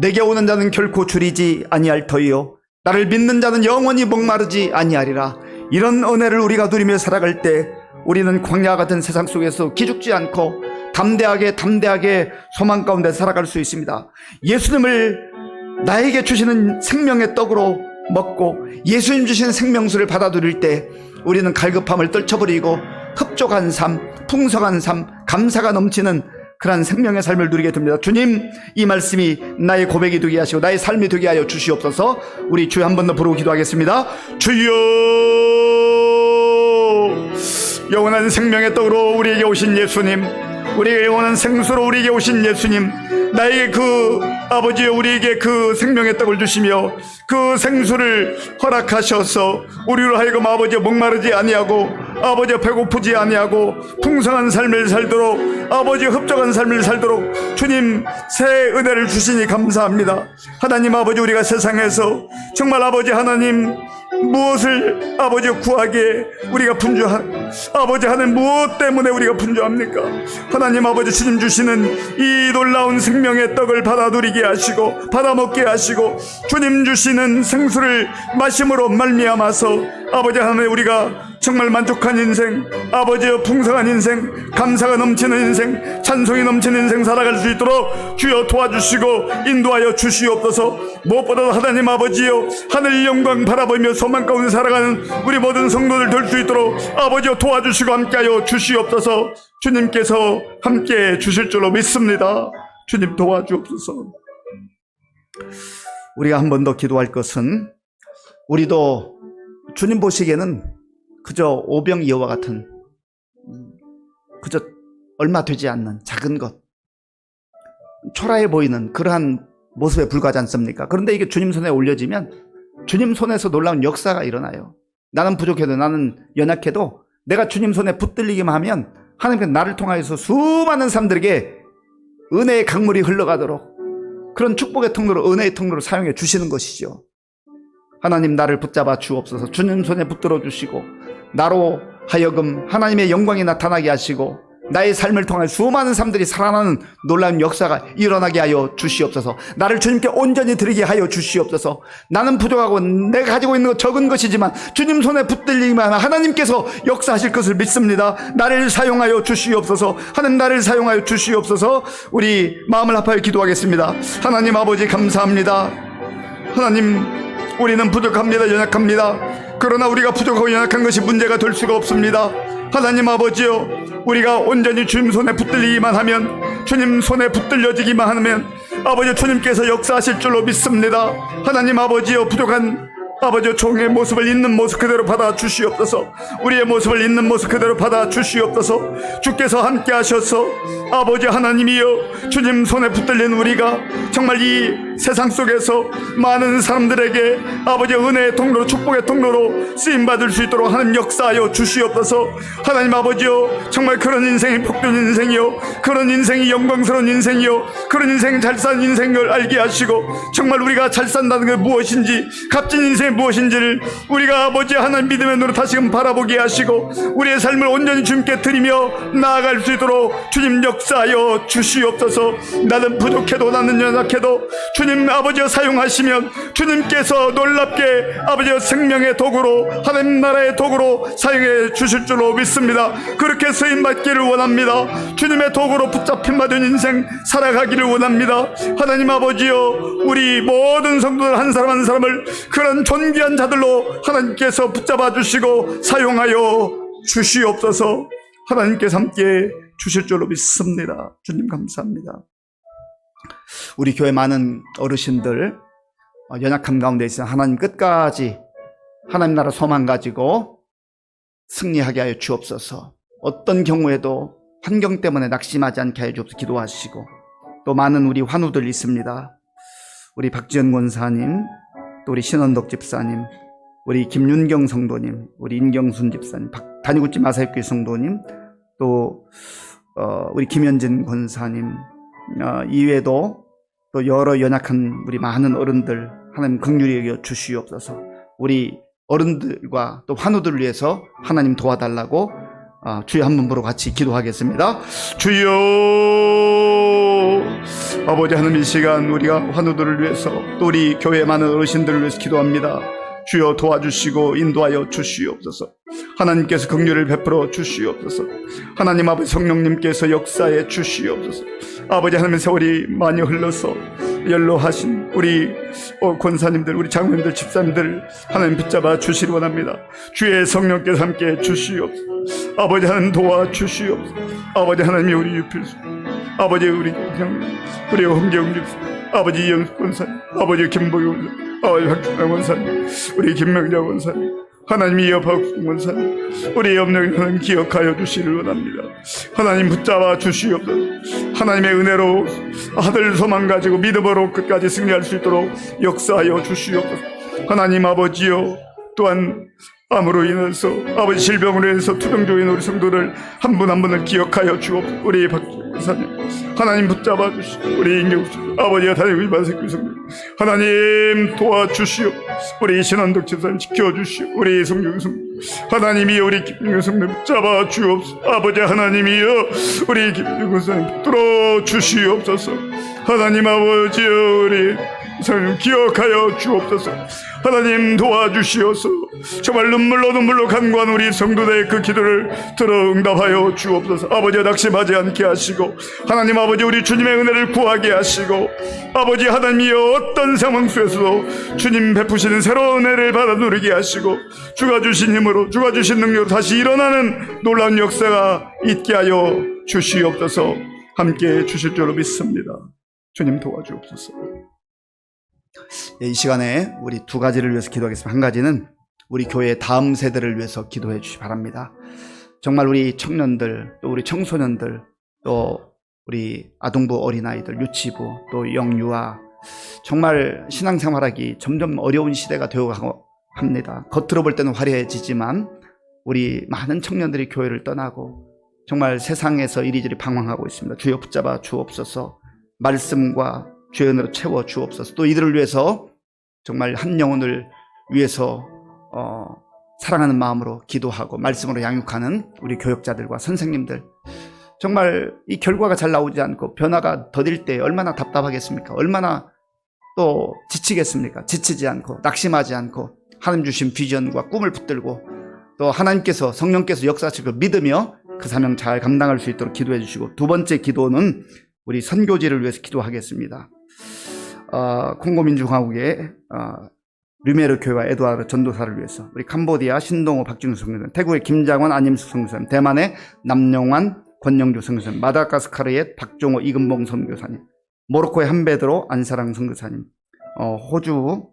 내게 오는 자는 결코 줄이지 아니할 터이요 나를 믿는 자는 영원히 목마르지 아니하리라. 이런 은혜를 우리가 누리며 살아갈 때 우리는 광야 같은 세상 속에서 기죽지 않고 담대하게 소망 가운데 살아갈 수 있습니다. 예수님을 나에게 주시는 생명의 떡으로 먹고 예수님 주시는 생명수를 받아 누릴 때 우리는 갈급함을 떨쳐버리고 흡족한 삶, 풍성한 삶, 감사가 넘치는 그러한 생명의 삶을 누리게 됩니다. 주님, 이 말씀이 나의 고백이 되게 하시고 나의 삶이 되게 하여 주시옵소서. 우리 주여 한 번 더 부르고 기도하겠습니다. 주여, 영원한 생명의 떡으로 우리에게 오신 예수님, 우리에게 영원한 생수로 우리에게 오신 예수님, 나에게 그 아버지여 우리에게 그 생명의 떡을 주시며 그 생수를 허락하셔서 우리로 하여금 아버지여 목마르지 아니하고 아버지여 배고프지 아니하고 풍성한 삶을 살도록 아버지여 흡족한 삶을 살도록 주님 새 은혜를 주시니 감사합니다. 하나님 아버지, 우리가 세상에서 정말 아버지 하나님 무엇을 아버지 구하기에 우리가 아버지 하나님 무엇 때문에 우리가 분주합니까? 하나님 아버지, 주님 주시는 이 놀라운 생명의 떡을 받아 누리게 하시고 받아 먹게 하시고 주님 주시는 생수를 마심으로 말미암아서 아버지 하나님 우리가 정말 만족한 인생, 아버지여 풍성한 인생, 감사가 넘치는 인생, 찬송이 넘치는 인생 살아갈 수 있도록 주여 도와주시고 인도하여 주시옵소서. 무엇보다도 하나님 아버지여 하늘 영광 바라보며 소망 가운데 살아가는 우리 모든 성도들 될 수 있도록 아버지여 도와주시고 함께하여 주시옵소서. 주님께서 함께 주실 줄로 믿습니다. 주님 도와주옵소서. 우리가 한 번 더 기도할 것은 우리도 주님 보시기에는 그저 오병이어와 같은 그저 얼마 되지 않는 작은 것, 초라해 보이는 그러한 모습에 불과하지 않습니까? 그런데 이게 주님 손에 올려지면 주님 손에서 놀라운 역사가 일어나요. 나는 부족해도, 나는 연약해도 내가 주님 손에 붙들리기만 하면 하나님께서 나를 통하여서 수많은 사람들에게 은혜의 강물이 흘러가도록 그런 축복의 통로로, 은혜의 통로로 사용해 주시는 것이죠. 하나님, 나를 붙잡아 주옵소서. 주님 손에 붙들어 주시고 나로 하여금 하나님의 영광이 나타나게 하시고 나의 삶을 통해 수많은 사람들이 살아나는 놀라운 역사가 일어나게 하여 주시옵소서. 나를 주님께 온전히 드리게 하여 주시옵소서. 나는 부족하고 내가 가지고 있는 것 적은 것이지만 주님 손에 붙들리기만 하면 하나님께서 역사하실 것을 믿습니다. 나를 사용하여 주시옵소서. 하나님 나를 사용하여 주시옵소서. 우리 마음을 합하여 기도하겠습니다. 하나님 아버지 감사합니다. 하나님, 우리는 부족합니다. 연약합니다. 그러나 우리가 부족하고 연약한 것이 문제가 될 수가 없습니다. 하나님 아버지요, 우리가 온전히 주님 손에 붙들리기만 하면, 주님 손에 붙들려지기만 하면 아버지 주님께서 역사하실 줄로 믿습니다. 하나님 아버지요, 부족한 아버지 종의 모습을 있는 모습 그대로 받아 주시옵소서. 우리의 모습을 있는 모습 그대로 받아 주시옵소서. 주께서 함께 하셔서 아버지 하나님이여, 주님 손에 붙들린 우리가 정말 이 세상 속에서 많은 사람들에게 아버지 은혜의 통로로, 축복의 통로로 쓰임받을 수 있도록 하는 역사하여 주시옵소서. 하나님 아버지여, 정말 그런 인생이 복된 인생이요, 그런 인생이 영광스러운 인생이요, 그런 인생, 잘 사는 인생을 알게 하시고, 정말 우리가 잘 산다는 게 무엇인지, 값진 인생이 무엇인지를 우리가 아버지 하나님 믿음의 눈으로 다시금 바라보게 하시고, 우리의 삶을 온전히 주님께 드리며 나아갈 수 있도록 주님 역사하여 주시옵소서. 나는 부족해도, 나는 연약해도 주님 아버지여 사용하시면 주님께서 놀랍게 아버지여 생명의 도구로, 하나님 나라의 도구로 사용해 주실 줄로 믿습니다. 그렇게 쓰임받기를 원합니다. 주님의 도구로 붙잡힌 받은 인생 살아가기를 원합니다. 하나님 아버지여, 우리 모든 성도들 한 사람 한 사람을 그런 존귀한 자들로 하나님께서 붙잡아 주시고 사용하여 주시옵소서. 하나님께서 함께 주실 줄로 믿습니다. 주님 감사합니다. 우리 교회 많은 어르신들 연약함 가운데 있어 하나님 끝까지 하나님 나라 소망 가지고 승리하게 하여 주옵소서. 어떤 경우에도 환경 때문에 낙심하지 않게 하여 주옵소서. 기도하시고, 또 많은 우리 환우들 있습니다. 우리 박지연 권사님, 또 우리 신원덕 집사님, 우리 김윤경 성도님, 우리 인경순 집사님, 단위구집 마사육교회 성도님, 또 우리 김현진 권사님, 이외에도 또 여러 연약한 우리 많은 어른들 하나님 긍휼히 여겨 주시옵소서. 우리 어른들과 또 환우들을 위해서 하나님 도와달라고 주여 한 분으로 같이 기도하겠습니다. 주여, 아버지 하나님, 이 시간 우리가 환우들을 위해서 또 우리 교회 많은 어르신들을 위해서 기도합니다. 주여 도와주시고 인도하여 주시옵소서. 하나님께서 긍휼을 베풀어 주시옵소서. 하나님 아버지 성령님께서 역사해 주시옵소서. 아버지 하나님, 세월이 많이 흘러서 연로하신 우리 권사님들, 우리 장로님들, 집사님들 하나님 붙잡아 주시기 원합니다. 주의 성령께서 함께 주시옵소서. 아버지 하나님 도와주시옵소서. 아버지 하나님이 우리 유필수, 아버지 우리 홍재웅 집사, 아버지 이영수 권사님, 아버지 김보기 권사님, 아버지 박준남 권사님, 우리 김명자 권사님, 하나님 이어박 권사님, 우리 염려를 하나님 기억하여 주시기를 원합니다. 하나님 붙잡아 주시옵소서. 하나님의 은혜로 아들 소망 가지고 믿음으로 끝까지 승리할 수 있도록 역사하여 주시옵소서. 하나님 아버지요, 또한 암으로 인해서 아버지 질병으로 인해서 투병 중인 우리 성도들 한 분 한 분을 기억하여 주옵소서. 우리 박사님 하나님 붙잡아 주시고, 우리 인경수 아버지가 다니고 이반석 성도 하나님 도와주시오. 우리 신원덕 집사님 지켜주시오. 우리 성경성 하나님이여, 우리 김경성님 붙잡아 주옵소서. 아버지 하나님이여, 우리 김경성님 붙들어 주시옵소서. 하나님 아버지여, 우리 성령 기억하여 주옵소서. 하나님 도와주시옵소서. 정말 눈물로 간구한 우리 성도들의 그 기도를 들어 응답하여 주옵소서. 아버지 낙심하지 않게 하시고, 하나님 아버지 우리 주님의 은혜를 구하게 하시고, 아버지 하나님이여, 어떤 상황 속에서도 주님 베푸시는 새로운 은혜를 받아 누리게 하시고, 주가 주신 힘으로, 주가 주신 능력으로 다시 일어나는 놀라운 역사가 있게 하여 주시옵소서. 함께 주실 줄로 믿습니다. 주님 도와주옵소서. 이 시간에 우리 두 가지를 위해서 기도하겠습니다. 한 가지는 우리 교회의 다음 세대를 위해서 기도해 주시기 바랍니다. 정말 우리 청년들, 또 우리 청소년들, 또 우리 아동부 어린아이들, 유치부, 또 영유아, 정말 신앙생활하기 점점 어려운 시대가 되어가고 합니다. 겉으로 볼 때는 화려해지지만 우리 많은 청년들이 교회를 떠나고 정말 세상에서 이리저리 방황하고 있습니다. 주여 붙잡아 주옵소서. 말씀과 주의 은혜로 채워 주옵소서. 또 이들을 위해서 정말 한 영혼을 위해서 사랑하는 마음으로 기도하고 말씀으로 양육하는 우리 교역자들과 선생님들, 정말 이 결과가 잘 나오지 않고 변화가 더딜 때 얼마나 답답하겠습니까? 얼마나 또 지치겠습니까? 지치지 않고 낙심하지 않고 하나님 주신 비전과 꿈을 붙들고 또 하나님께서 성령께서 역사하실 걸 믿으며 그 사명 잘 감당할 수 있도록 기도해 주시고, 두 번째 기도는 우리 선교지를 위해서 기도하겠습니다. 콩고민주공화국의 류메르 교회와 에드와르 전도사를 위해서, 우리 캄보디아 신동호 박준수 선교사님, 태국의 김장원 안임수 선교사님, 대만의 남용환 권영주 선교사님, 마다가스카르의 박종호 이근봉 선교사님, 모로코의 한베드로 안사랑 선교사님, 호주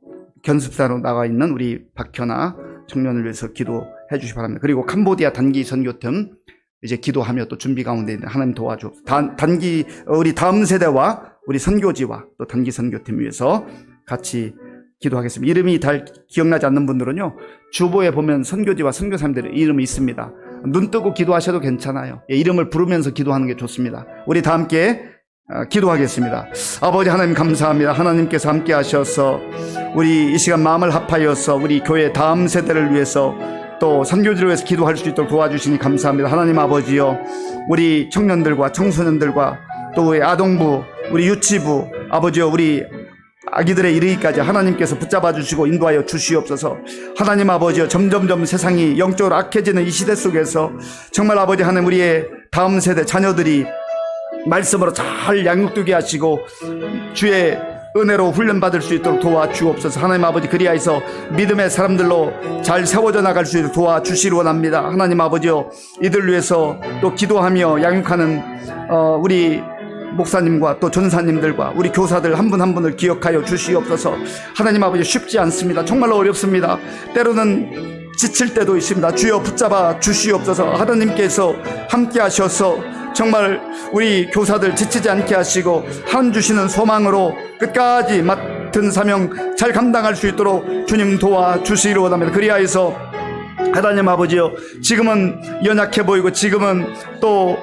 견습사로 나가 있는 우리 박현아 청년을 위해서 기도해 주시기 바랍니다. 그리고 캄보디아 단기 선교팀 이제 기도하며 또 준비 가운데 있는 하나님 도와주옵소서. 단기 우리 다음 세대와 우리 선교지와 또 단기 선교팀 위해서 같이 기도하겠습니다. 이름이 잘 기억나지 않는 분들은요, 주보에 보면 선교지와 선교사님들의 이름이 있습니다. 눈 뜨고 기도하셔도 괜찮아요. 이름을 부르면서 기도하는 게 좋습니다. 우리 다 함께 기도하겠습니다. 아버지 하나님 감사합니다. 하나님께서 함께 하셔서 우리 이 시간 마음을 합하여서 우리 교회 다음 세대를 위해서 또 선교지를 위해서 기도할 수 있도록 도와주시니 감사합니다. 하나님 아버지요, 우리 청년들과 청소년들과 또 우리 아동부, 우리 유치부, 아버지요, 우리 아기들의 이르기까지 하나님께서 붙잡아 주시고 인도하여 주시옵소서. 하나님 아버지요, 점점점 세상이 영적으로 악해지는 이 시대 속에서 정말 아버지 하나님, 우리의 다음 세대 자녀들이 말씀으로 잘 양육되게 하시고 주의 은혜로 훈련받을 수 있도록 도와주옵소서. 하나님 아버지, 그리하여서 믿음의 사람들로 잘 세워져 나갈 수 있도록 도와주시기 원합니다. 하나님 아버지요, 이들 위해서 또 기도하며 양육하는 우리 목사님과 또 전사님들과 우리 교사들 한 분 한 분을 기억하여 주시옵소서. 하나님 아버지, 쉽지 않습니다. 정말로 어렵습니다. 때로는 지칠 때도 있습니다. 주여 붙잡아 주시옵소서. 하나님께서 함께 하셔서 정말 우리 교사들 지치지 않게 하시고 한 주시는 소망으로 끝까지 맡은 사명 잘 감당할 수 있도록 주님 도와주시기를 원합니다. 그리하여서 하나님 아버지요, 지금은 연약해 보이고 지금은 또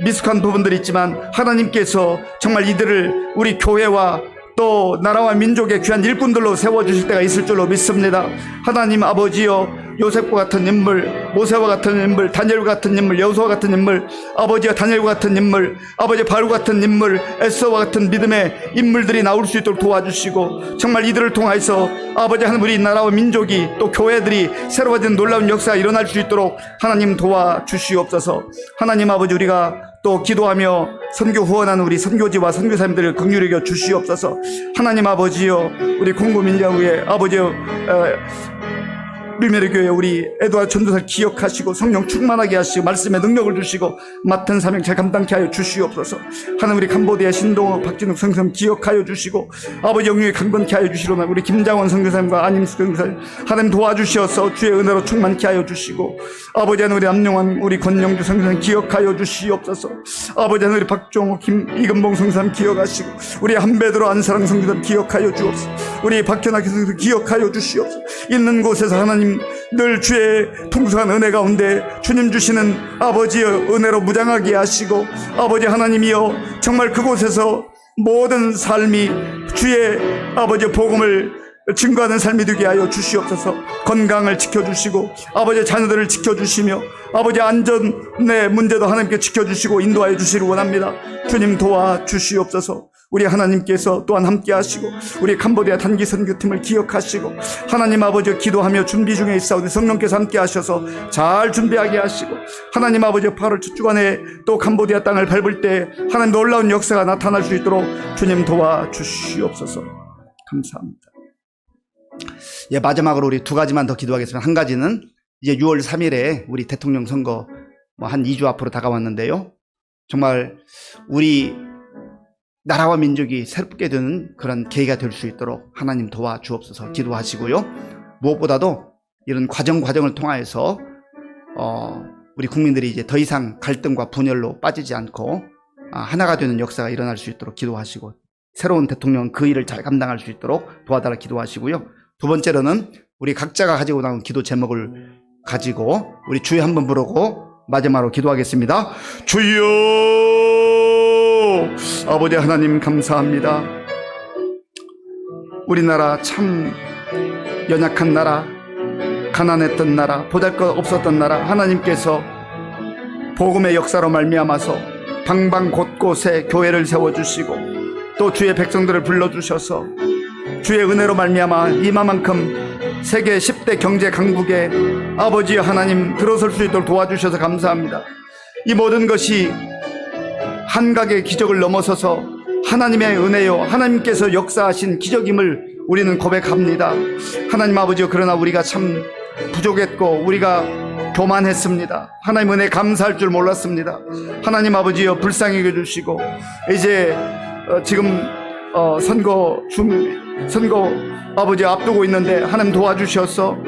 미숙한 부분들이 있지만 하나님께서 정말 이들을 우리 교회와 또 나라와 민족의 귀한 일꾼들로 세워주실 때가 있을 줄로 믿습니다. 하나님 아버지요, 요셉과 같은 인물, 모세와 같은 인물, 다니엘과 같은 인물, 여호수아 같은 인물, 아버지와 다니엘과 같은 인물, 아버지 바로 같은 인물, 에스더와 같은 믿음의 인물들이 나올 수 있도록 도와주시고 정말 이들을 통해서 아버지 하나님, 우리 나라와 민족이 또 교회들이 새로워진 놀라운 역사가 일어날 수 있도록 하나님 도와주시옵소서. 하나님 아버지, 우리가 또 기도하며 선교 후원하는 우리 선교지와 선교사님들을 긍휼히 여겨 주시옵소서. 하나님 아버지요, 우리 콩고민자후의 아버지요, 류메르 교회 우리 에드와르 전도사를 기억하시고 성령 충만하게 하시고 말씀의 능력을 주시고 맡은 사명 잘 감당케 하여 주시옵소서. 하나님, 우리 캄보디아 신동호 박진욱 선교사님 기억하여 주시고 아버지 영육에 강건케 하여 주시로나 우리 김장원 선교사님과 안임수 선교사님 하나님 도와주시어서 주의 은혜로 충만케 하여 주시고 아버지 하나님, 우리 남용환 우리 권영주 선교사님 기억하여 주시옵소서. 아버지 하나님, 우리 박종호 이근봉 선교사님 기억하시고 우리 한베드로 안사랑 선교사님 기억하여 주옵소서. 우리 박현아 선교사님 기억하여 주시옵소서. 있는 곳에서 하나님 늘 주의 풍성한 은혜 가운데 주님 주시는 아버지의 은혜로 무장하게 하시고 아버지 하나님이여, 정말 그곳에서 모든 삶이 주의 아버지 복음을 증거하는 삶이 되게 하여 주시옵소서. 건강을 지켜주시고 아버지 자녀들을 지켜주시며 아버지 안전의 문제도 하나님께 지켜주시고 인도하여 주시기를 원합니다. 주님 도와주시옵소서. 우리 하나님께서 또한 함께 하시고 우리 캄보디아 단기 선교팀을 기억하시고 하나님 아버지, 기도하며 준비 중에 있사오니 성령께서 함께 하셔서 잘 준비하게 하시고 하나님 아버지, 8월 첫 주간에 또 캄보디아 땅을 밟을 때 하나님 놀라운 역사가 나타날 수 있도록 주님 도와주시옵소서. 감사합니다. 예, 마지막으로 우리 두 가지만 더 기도하겠습니다. 한 가지는 이제 6월 3일에 우리 대통령 선거 한 2주 앞으로 다가왔는데요, 정말 우리 나라와 민족이 새롭게 되는 그런 계기가 될 수 있도록 하나님 도와주옵소서 기도하시고요. 무엇보다도 이런 과정을 통하여서 우리 국민들이 이제 더 이상 갈등과 분열로 빠지지 않고 하나가 되는 역사가 일어날 수 있도록 기도하시고 새로운 대통령 그 일을 잘 감당할 수 있도록 도와달라 기도하시고요. 두 번째로는 우리 각자가 가지고 나온 기도 제목을 가지고 우리 주여 한번 부르고 마지막으로 기도하겠습니다. 주여, 아버지 하나님 감사합니다. 우리나라 참 연약한 나라, 가난했던 나라, 보잘것 없었던 나라, 하나님께서 복음의 역사로 말미암아서 방방 곳곳에 교회를 세워주시고 또 주의 백성들을 불러주셔서 주의 은혜로 말미암아 이마만큼 세계 10대 경제 강국에 아버지 하나님 들어설 수 있도록 도와주셔서 감사합니다. 이 모든 것이 한각의 기적을 넘어서서 하나님의 은혜요, 하나님께서 역사하신 기적임을 우리는 고백합니다. 하나님 아버지요, 그러나 우리가 참 부족했고 우리가 교만했습니다. 하나님 은혜 감사할 줄 몰랐습니다. 하나님 아버지요, 불쌍히 여겨주시고 이제 지금 선거 아버지 앞두고 있는데 하나님 도와주셔서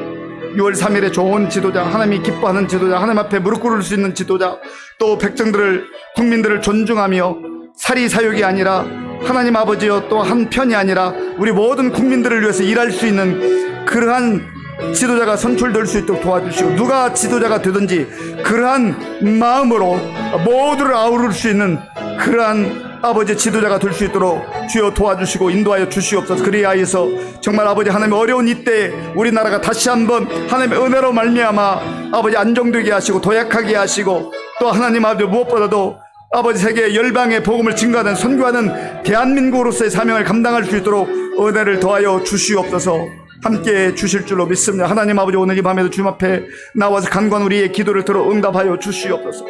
6월 3일에 좋은 지도자, 하나님이 기뻐하는 지도자, 하나님 앞에 무릎 꿇을 수 있는 지도자, 또 백성들을, 국민들을 존중하며 사리사욕이 아니라 하나님 아버지여 또 한편이 아니라 우리 모든 국민들을 위해서 일할 수 있는 그러한 지도자가 선출될 수 있도록 도와주시고, 누가 지도자가 되든지 그러한 마음으로 모두를 아우를 수 있는 그러한 아버지 지도자가 될 수 있도록 주여 도와주시고 인도하여 주시옵소서. 그리하여서 정말 아버지 하나님 어려운 이때 우리나라가 다시 한번 하나님의 은혜로 말미암아 아버지 안정되게 하시고 도약하게 하시고, 또 하나님 아버지 무엇보다도 아버지 세계 열방의 복음을 증거하는 선교하는 대한민국으로서의 사명을 감당할 수 있도록 은혜를 더하여 주시옵소서. 함께 주실 줄로 믿습니다. 하나님 아버지, 오늘 이 밤에도 주님 앞에 나와서 간구한 우리의 기도를 들어 응답하여 주시옵소서.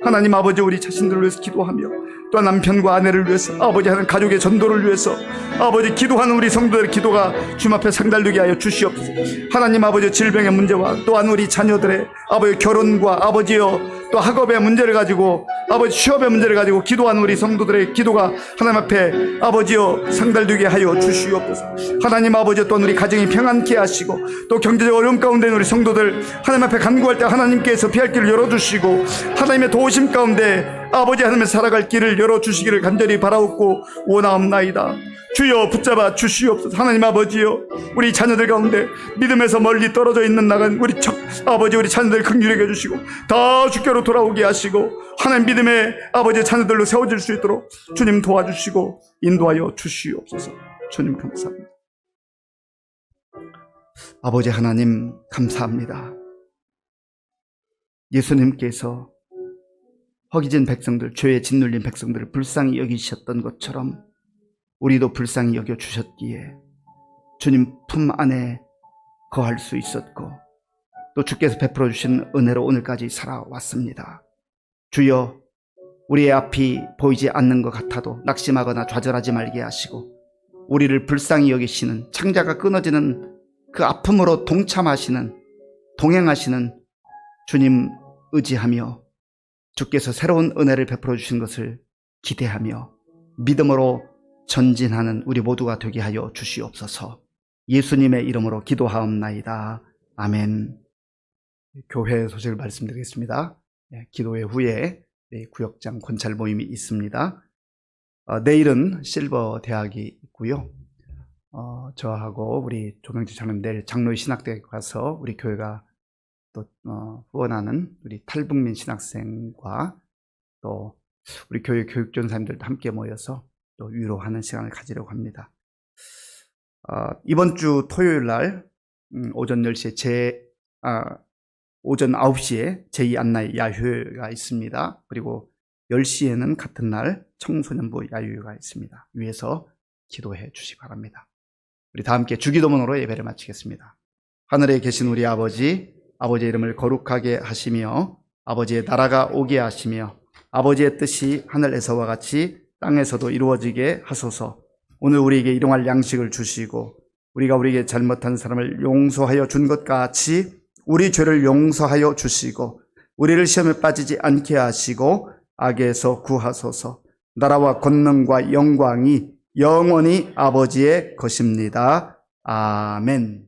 하나님 아버지, 우리 자신들을 위해서 기도하며 또 남편과 아내를 위해서, 아버지 하는 가족의 전도를 위해서 아버지 기도하는 우리 성도들의 기도가 주님 앞에 상달되게 하여 주시옵소서. 하나님 아버지, 질병의 문제와 또한 우리 자녀들의 아버지 결혼과 아버지여 또 학업의 문제를 가지고 아버지 취업의 문제를 가지고 기도하는 우리 성도들의 기도가 하나님 앞에 아버지여 상달되게 하여 주시옵소서. 하나님 아버지, 또한 우리 가정이 평안케 하시고 또 경제적 어려움 가운데 있는 우리 성도들 하나님 앞에 간구할 때 하나님께서 피할 길을 열어주시고 하나님의 도우심 가운데 아버지 하나님의 살아갈 길을 열어주시기를 간절히 바라옵고 원하옵나이다. 주여 붙잡아 주시옵소서. 하나님 아버지여, 우리 자녀들 가운데 믿음에서 멀리 떨어져 있는 나간 우리 아버지, 우리 자녀들 긍휼히 여겨주시고 다 주께로 돌아오게 하시고 하나님 믿음의 아버지 자녀들로 세워질 수 있도록 주님 도와주시고 인도하여 주시옵소서. 주님 감사합니다. 아버지 하나님 감사합니다. 예수님께서 허기진 백성들, 죄에 짓눌린 백성들을 불쌍히 여기셨던 것처럼 우리도 불쌍히 여겨주셨기에 주님 품 안에 거할 수 있었고 또 주께서 베풀어 주신 은혜로 오늘까지 살아왔습니다. 주여, 우리의 앞이 보이지 않는 것 같아도 낙심하거나 좌절하지 말게 하시고 우리를 불쌍히 여기시는, 창자가 끊어지는 그 아픔으로 동참하시는, 동행하시는 주님 의지하며 주께서 새로운 은혜를 베풀어 주신 것을 기대하며 믿음으로 전진하는 우리 모두가 되게 하여 주시옵소서. 예수님의 이름으로 기도하옵나이다. 아멘. 교회 소식을 말씀드리겠습니다. 기도회 후에 구역장 권찰 모임이 있습니다. 내일은 실버 대학이 있고요. 저하고 우리 조명지 장로님 내일 장로의 신학대에 가서 우리 교회가 또 후원하는 우리 탈북민 신학생과 또 우리 교회 교육전사님들도 함께 모여서 또 위로하는 시간을 가지려고 합니다. 이번 주 토요일 날 오전 10시에 오전 9시에 제2 안나의 야유회가 있습니다. 그리고 10시에는 같은 날 청소년부 야유회가 있습니다. 위에서 기도해 주시기 바랍니다. 우리 다 함께 주기도문으로 예배를 마치겠습니다. 하늘에 계신 우리 아버지, 아버지의 이름을 거룩하게 하시며 아버지의 나라가 오게 하시며 아버지의 뜻이 하늘에서와 같이 땅에서도 이루어지게 하소서. 오늘 우리에게 일용할 양식을 주시고 우리가 우리에게 잘못한 사람을 용서하여 준 것 같이 우리 죄를 용서하여 주시고 우리를 시험에 빠지지 않게 하시고 악에서 구하소서. 나라와 권능과 영광이 영원히 아버지의 것입니다. 아멘.